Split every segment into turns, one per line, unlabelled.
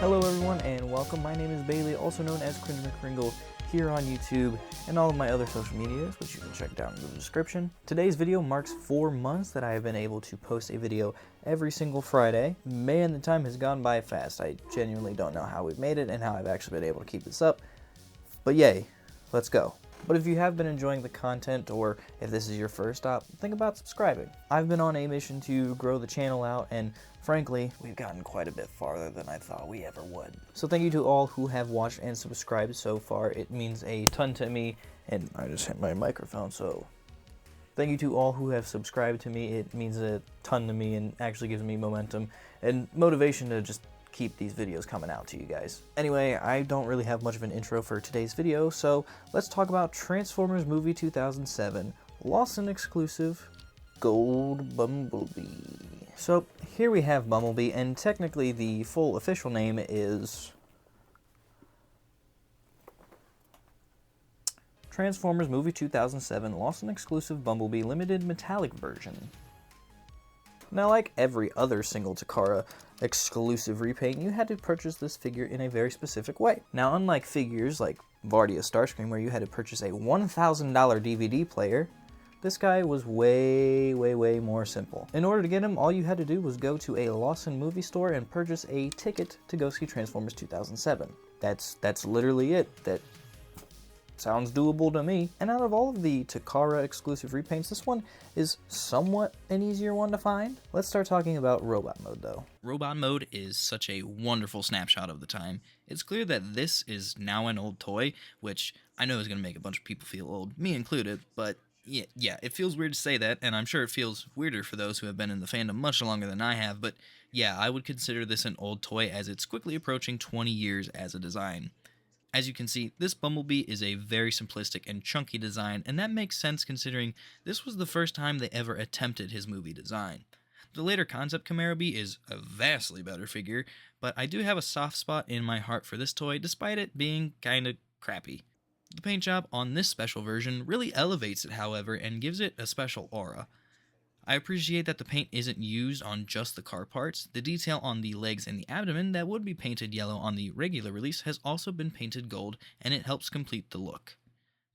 Hello everyone and welcome. My name is Bailey, also known as CringeMcCringle, here on YouTube and all of my other social medias, which you can check down in the description. Today's video marks 4 months that I have been able to post a video every single Friday. Man, the time has gone by fast. I genuinely don't know how we've made it and how I've actually been able to keep this up. But yay, let's go. But if you have been enjoying the content, or if this is your first stop, think about subscribing. I've been on a mission to grow the channel out, and frankly, we've gotten quite a bit farther than I thought we ever would. So thank you to all who have watched and subscribed so far. It means a ton to me, and I just hit my microphone, so thank you to all who have subscribed to me. It means a ton to me and actually gives me momentum and motivation to just keep these videos coming out to you guys. Anyway, I don't really have much of an intro for today's video, so let's talk about Transformers Movie 2007, Lawson exclusive, Gold Bumblebee. So here we have Bumblebee, and technically the full official name is Transformers Movie 2007 Lawson exclusive Bumblebee Limited Metallic Version. Now, like every other single Takara exclusive repaint, you had to purchase this figure in a very specific way. Now, unlike figures like Vardia Starscream, where you had to purchase a $1,000 DVD player, this guy was way more simple. In order to get him, all you had to do was go to a Lawson movie store and purchase a ticket to go see Transformers 2007. That's literally it. That sounds doable to me. And out of all of the Takara exclusive repaints, this one is somewhat an easier one to find. Let's start talking about robot mode though.
Robot mode is such a wonderful snapshot of the time. It's clear that this is now an old toy, which I know is going to make a bunch of people feel old, me included, but yeah, it feels weird to say that, and I'm sure it feels weirder for those who have been in the fandom much longer than I have, but yeah, I would consider this an old toy as it's quickly approaching 20 years as a design. As you can see, this Bumblebee is a very simplistic and chunky design, and that makes sense considering this was the first time they ever attempted his movie design. The later concept Camaro Bee is a vastly better figure, but I do have a soft spot in my heart for this toy despite it being kinda crappy. The paint job on this special version really elevates it, however, and gives it a special aura. I appreciate that the paint isn't used on just the car parts. The detail on the legs and the abdomen that would be painted yellow on the regular release has also been painted gold, and it helps complete the look.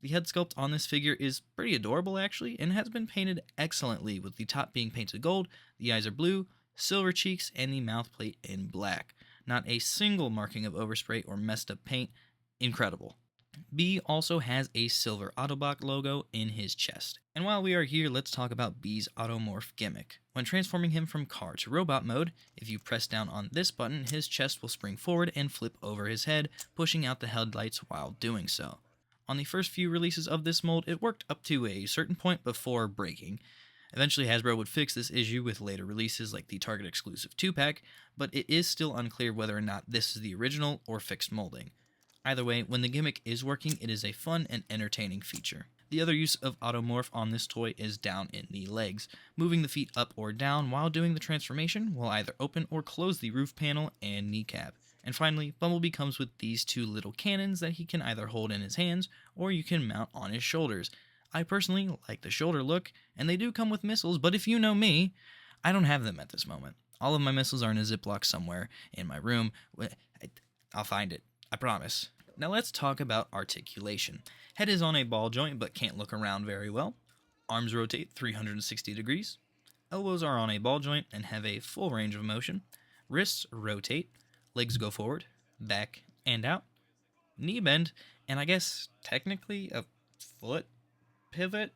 The head sculpt on this figure is pretty adorable actually, and has been painted excellently, with the top being painted gold, the eyes are blue, silver cheeks, and the mouth plate in black. Not a single marking of overspray or messed up paint. Incredible. B also has a silver Autobot logo in his chest. And while we are here, let's talk about B's Automorph gimmick. When transforming him from car to robot mode, if you press down on this button, his chest will spring forward and flip over his head, pushing out the headlights while doing so. On the first few releases of this mold, it worked up to a certain point before breaking. Eventually, Hasbro would fix this issue with later releases like the Target exclusive 2-pack, but it is still unclear whether or not this is the original or fixed molding. Either way, when the gimmick is working, it is a fun and entertaining feature. The other use of Automorph on this toy is down in the legs. Moving the feet up or down while doing the transformation will either open or close the roof panel and kneecap. And finally, Bumblebee comes with these two little cannons that he can either hold in his hands or you can mount on his shoulders. I personally like the shoulder look, and they do come with missiles, but if you know me, I don't have them at this moment. All of my missiles are in a Ziploc somewhere in my room. I'll find it, I promise. Now let's talk about articulation. Head is on a ball joint but can't look around very well. Arms rotate 360 degrees. Elbows are on a ball joint and have a full range of motion. Wrists rotate. Legs go forward, back, and out. Knee bend, and I guess technically a foot pivot.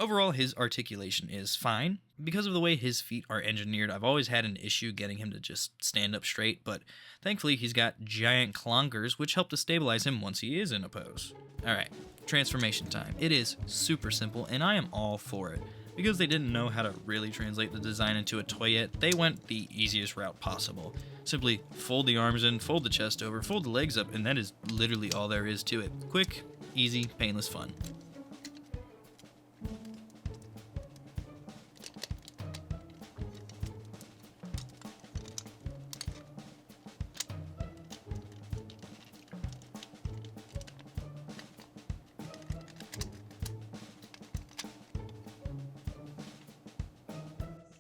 Overall, his articulation is fine. Because of the way his feet are engineered, I've always had an issue getting him to just stand up straight, but thankfully he's got giant clonkers, which help to stabilize him once he is in a pose. Alright, transformation time. It is super simple, and I am all for it. Because they didn't know how to really translate the design into a toy yet, they went the easiest route possible. Simply fold the arms in, fold the chest over, fold the legs up, and that is literally all there is to it. Quick, easy, painless fun.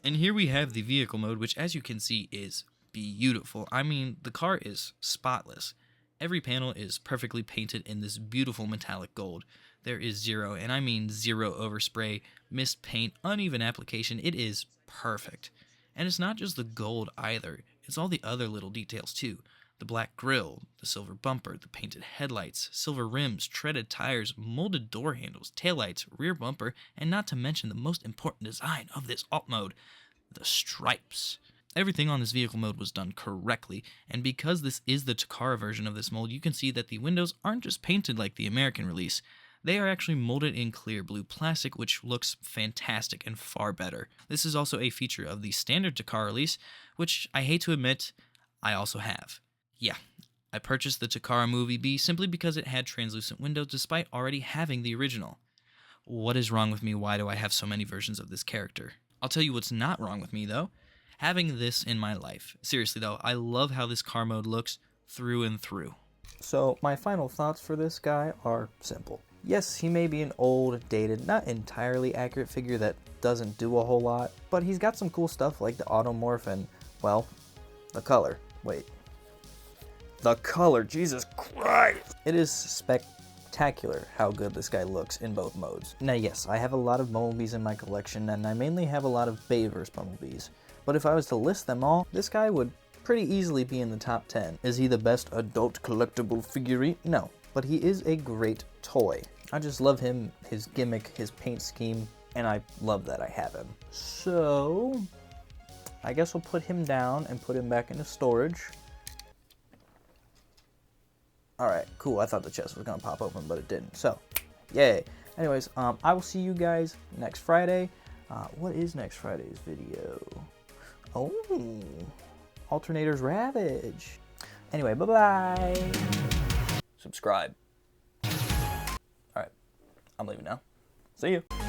And here we have the vehicle mode, which as you can see is beautiful. I mean, the car is spotless. Every panel is perfectly painted in this beautiful metallic gold. There is zero, and I mean zero overspray, missed paint, uneven application. It is perfect. And it's not just the gold either. It's all the other little details too. The black grille, the silver bumper, the painted headlights, silver rims, treaded tires, molded door handles, taillights, rear bumper, and not to mention the most important design of this alt mode, the stripes. Everything on this vehicle mode was done correctly, and because this is the Takara version of this mold, you can see that the windows aren't just painted like the American release. They are actually molded in clear blue plastic, which looks fantastic and far better. This is also a feature of the standard Takara release, which I hate to admit, I also have. Yeah, I purchased the Takara Movie B simply because it had translucent windows despite already having the original. What is wrong with me? Why do I have so many versions of this character? I'll tell you what's not wrong with me though. Having this in my life. Seriously though, I love how this car mode looks through and through.
So my final thoughts for this guy are simple. Yes, he may be an old, dated, not entirely accurate figure that doesn't do a whole lot, but he's got some cool stuff like the automorph and, well, the color. Wait. The color, Jesus Christ! It is spectacular how good this guy looks in both modes. Now yes, I have a lot of Bumblebees in my collection, and I mainly have a lot of Bayverse Bumblebees. But if I was to list them all, this guy would pretty easily be in the top 10. Is he the best adult collectible figurine? No, but he is a great toy. I just love him, his gimmick, his paint scheme, and I love that I have him. So, I guess we'll put him down and put him back into storage. Alright, cool. I thought the chest was going to pop open, but it didn't. So, yay. Anyways, I will see you guys next Friday. What is next Friday's video? Oh, Alternator's Ravage. Anyway, bye-bye. Subscribe. Alright, I'm leaving now. See you.